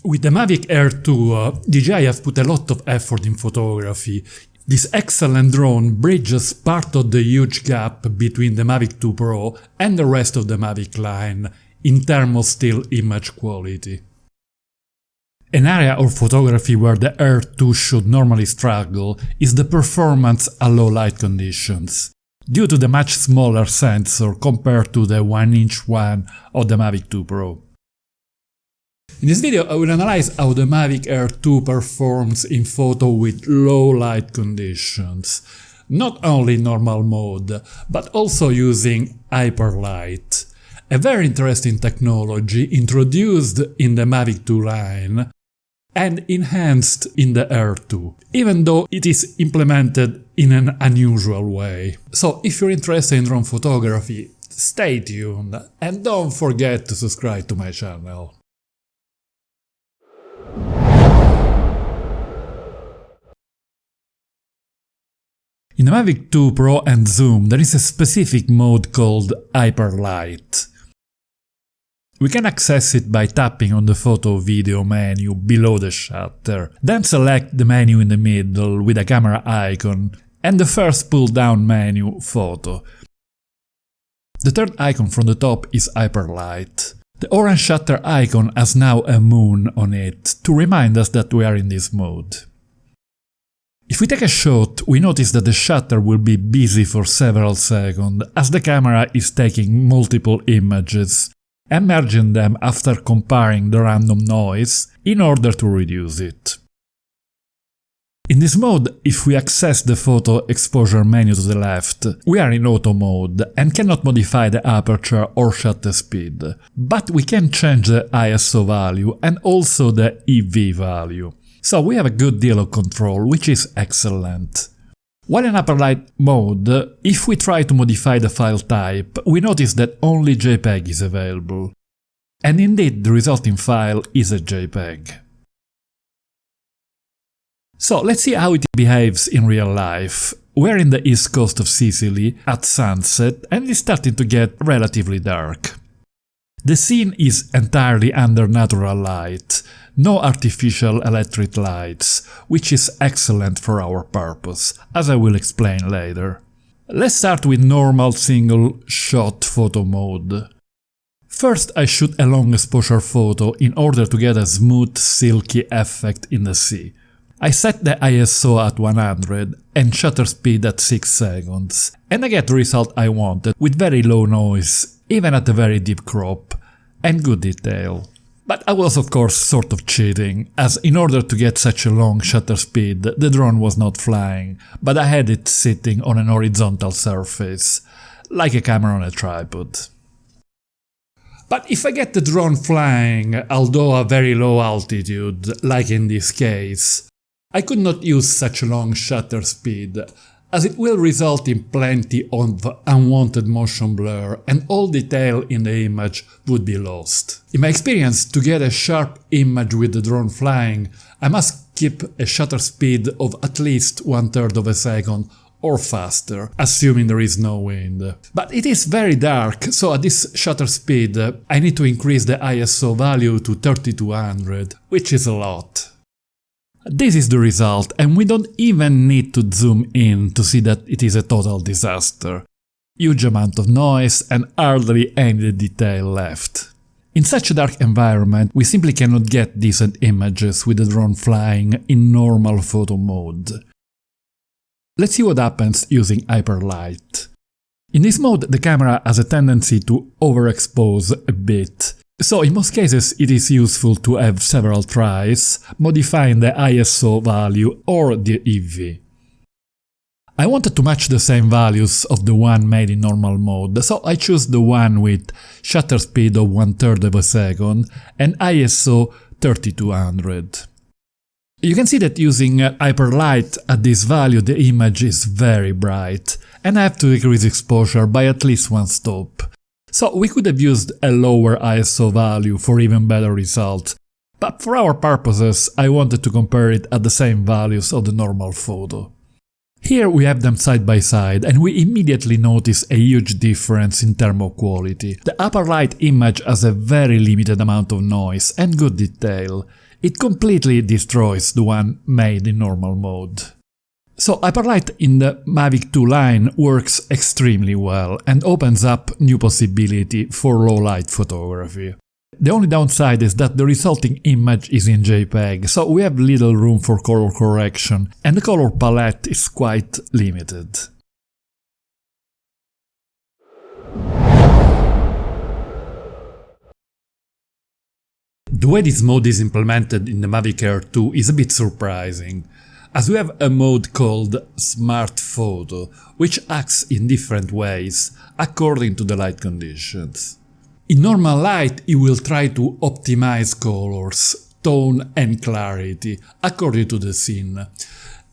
With the Mavic Air 2, DJI has put a lot of effort in photography. This excellent drone bridges part of the huge gap between the Mavic 2 Pro and the rest of the Mavic line in terms of still image quality. An area of photography where the Air 2 should normally struggle is the performance at low light conditions, due to the much smaller sensor compared to the 1-inch one of the Mavic 2 Pro. In this video I will analyze how the Mavic Air 2 performs in photo with low light conditions, not only in normal mode, but also using Hyperlight, a very interesting technology introduced in the Mavic 2 line and enhanced in the Air 2, even though it is implemented in an unusual way. So if you're interested in drone photography, stay tuned and don't forget to subscribe to my channel. In the Mavic 2 Pro and Zoom there is a specific mode called Hyperlight. We can access it by tapping on the photo video menu below the shutter, then select the menu in the middle with a camera icon and the first pull-down menu Photo. The third icon from the top is Hyperlight. The orange shutter icon has now a moon on it to remind us that we are in this mode. If we take a shot, we notice that the shutter will be busy for several seconds as the camera is taking multiple images and merging them after comparing the random noise in order to reduce it. In this mode, if we access the photo exposure menu to the left, we are in auto mode and cannot modify the aperture or shutter speed, but we can change the ISO value and also the EV value. So we have a good deal of control, which is excellent. While in Hyperlight mode, if we try to modify the file type, we notice that only JPEG is available. And indeed the resulting file is a JPEG. So let's see how it behaves in real life. We're in the east coast of Sicily at sunset and it's starting to get relatively dark. The scene is entirely under natural light, no artificial electric lights, which is excellent for our purpose, as I will explain later. Let's start with normal single shot photo mode. First I shoot a long exposure photo in order to get a smooth, silky effect in the sea. I set the ISO at 100 and shutter speed at 6 seconds, and I get the result I wanted with very low noise, even at a very deep crop, and good detail. But I was of course sort of cheating, as in order to get such a long shutter speed the drone was not flying, but I had it sitting on an horizontal surface, like a camera on a tripod. But if I get the drone flying, although at very low altitude, like in this case, I could not use such a long shutter speed, as it will result in plenty of unwanted motion blur and all detail in the image would be lost. In my experience, to get a sharp image with the drone flying, I must keep a shutter speed of at least 1/3 of a second or faster, assuming there is no wind. But it is very dark, so at this shutter speed I need to increase the ISO value to 3200, which is a lot. This is the result, and we don't even need to zoom in to see that it is a total disaster. Huge amount of noise and hardly any detail left. In such a dark environment, we simply cannot get decent images with the drone flying in normal photo mode. Let's see what happens using Hyperlight. In this mode, the camera has a tendency to overexpose a bit. So in most cases it is useful to have several tries, modifying the ISO value or the EV. I wanted to match the same values of the one made in normal mode, so I choose the one with shutter speed of 1/3 of a second and ISO 3200. You can see that using Hyperlight at this value the image is very bright, and I have to decrease exposure by at least 1 stop. So we could have used a lower ISO value for even better results, but for our purposes I wanted to compare it at the same values of the normal photo. Here we have them side by side and we immediately notice a huge difference in terms of quality. The upper light image has a very limited amount of noise and good detail. It completely destroys the one made in normal mode. So Hyperlight in the Mavic 2 line works extremely well and opens up new possibility for low light photography. The only downside is that the resulting image is in JPEG, so we have little room for color correction and the color palette is quite limited. The way this mode is implemented in the Mavic Air 2 is a bit surprising, as we have a mode called Smart Photo, which acts in different ways according to the light conditions. In normal light, it will try to optimize colors, tone and clarity according to the scene.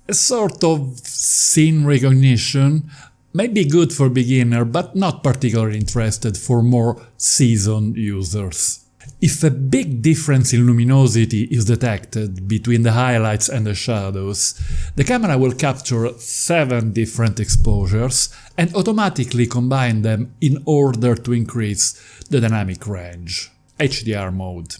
A sort of scene recognition may be good for beginners, but not particularly interested for more seasoned users. If a big difference in luminosity is detected between the highlights and the shadows, the camera will capture 7 different exposures and automatically combine them in order to increase the dynamic range, HDR mode.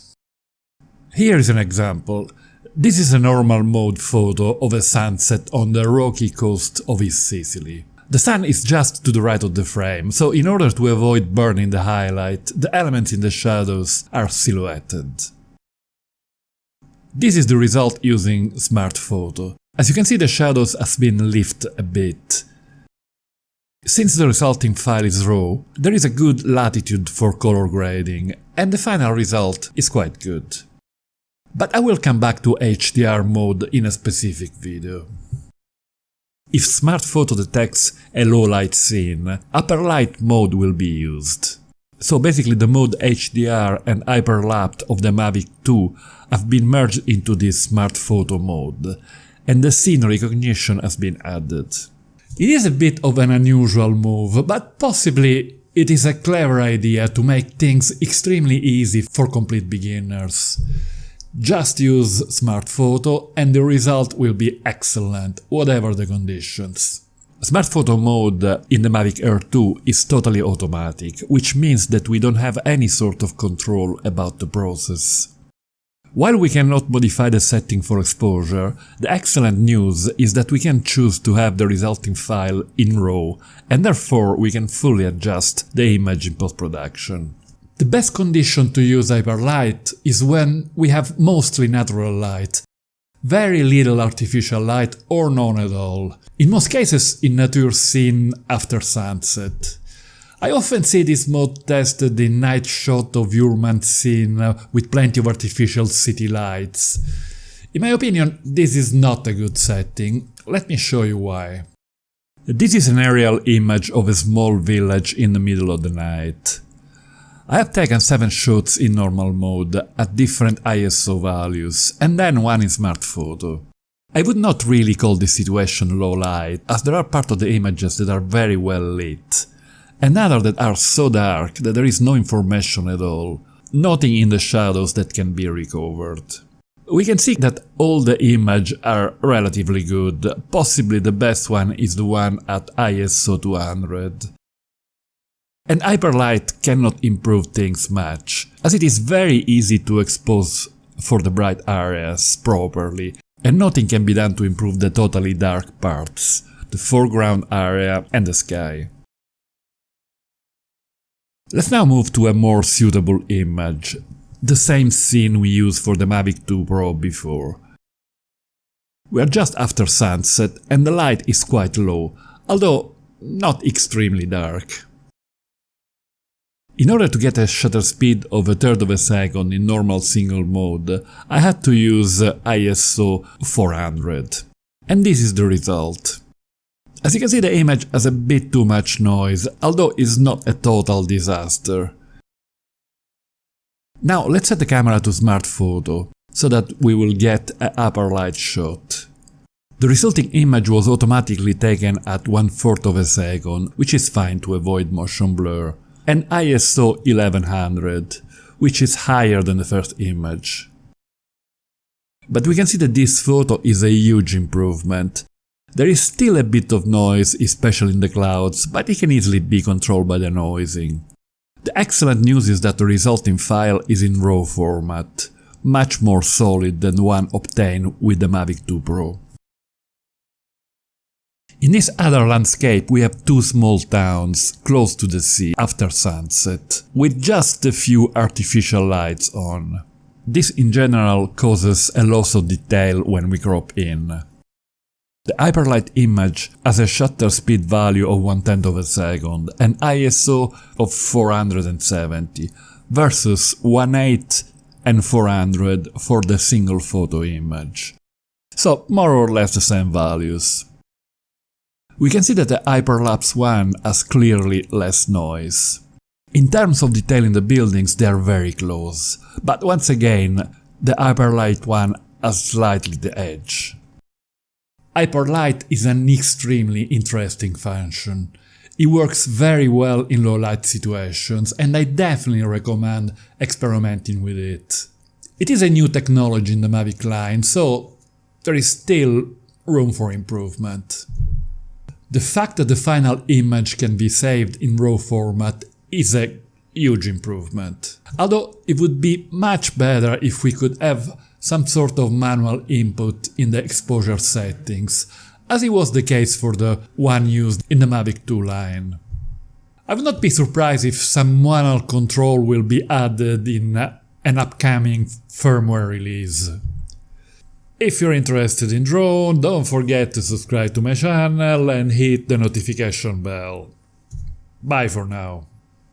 Here is an example. This is a normal mode photo of a sunset on the rocky coast of East Sicily. The sun is just to the right of the frame, so in order to avoid burning the highlight, the elements in the shadows are silhouetted. This is the result using Smart Photo. As you can see, the shadows has been lifted a bit. Since the resulting file is raw, there is a good latitude for color grading, and the final result is quite good. But I will come back to HDR mode in a specific video. If Smart Photo detects a low light scene, upper light mode will be used. So basically the mode HDR and Hyperlight of the Mavic 2 have been merged into this Smart Photo mode, and the scene recognition has been added. It is a bit of an unusual move, but possibly it is a clever idea to make things extremely easy for complete beginners. Just use Smart Photo and the result will be excellent, whatever the conditions. Smart Photo mode in the Mavic Air 2 is totally automatic, which means that we don't have any sort of control about the process. While we cannot modify the setting for exposure, the excellent news is that we can choose to have the resulting file in RAW, and therefore we can fully adjust the image in post-production. The best condition to use Hyperlight is when we have mostly natural light, very little artificial light or none at all, in most cases in nature scene after sunset. I often see this mode tested in night shot of urban scene with plenty of artificial city lights. In my opinion, this is not a good setting. Let me show you why. This is an aerial image of a small village in the middle of the night. I have taken 7 shots in normal mode at different ISO values and then one in Smart Photo. I would not really call this situation low light, as there are parts of the images that are very well lit, and others that are so dark that there is no information at all, nothing in the shadows that can be recovered. We can see that all the images are relatively good, possibly the best one is the one at ISO 200. And Hyperlight cannot improve things much, as it is very easy to expose for the bright areas properly, and nothing can be done to improve the totally dark parts, the foreground area and the sky. Let's now move to a more suitable image, the same scene we used for the Mavic 2 Pro before. We are just after sunset and the light is quite low, although not extremely dark. In order to get a shutter speed of 1/3 of a second in normal single mode, I had to use ISO 400. And this is the result. As you can see, the image has a bit too much noise, although it's not a total disaster. Now let's set the camera to Smart Photo, so that we will get an upper light shot. The resulting image was automatically taken at 1/4 of a second, which is fine to avoid motion blur, and ISO 1100, which is higher than the first image. But we can see that this photo is a huge improvement. There is still a bit of noise, especially in the clouds, but it can easily be controlled by denoising. The excellent news is that the resulting file is in RAW format, much more solid than the one obtained with the Mavic 2 Pro. In this other landscape we have two small towns close to the sea after sunset, with just a few artificial lights on. This in general causes a loss of detail when we crop in. The Hyperlight image has a shutter speed value of 1/10 of a second and ISO of 470 versus 1/8 and 400 for the single photo image. So more or less the same values. We can see that the Hyperlapse one has clearly less noise. In terms of detail in the buildings they are very close, but once again the Hyperlight one has slightly the edge. Hyperlight is an extremely interesting function. It works very well in low light situations and I definitely recommend experimenting with it. It is a new technology in the Mavic line, so there is still room for improvement. The fact that the final image can be saved in RAW format is a huge improvement. Although it would be much better if we could have some sort of manual input in the exposure settings, as it was the case for the one used in the Mavic 2 line. I would not be surprised if some manual control will be added in an upcoming firmware release. If you're interested in drone, don't forget to subscribe to my channel and hit the notification bell. Bye for now.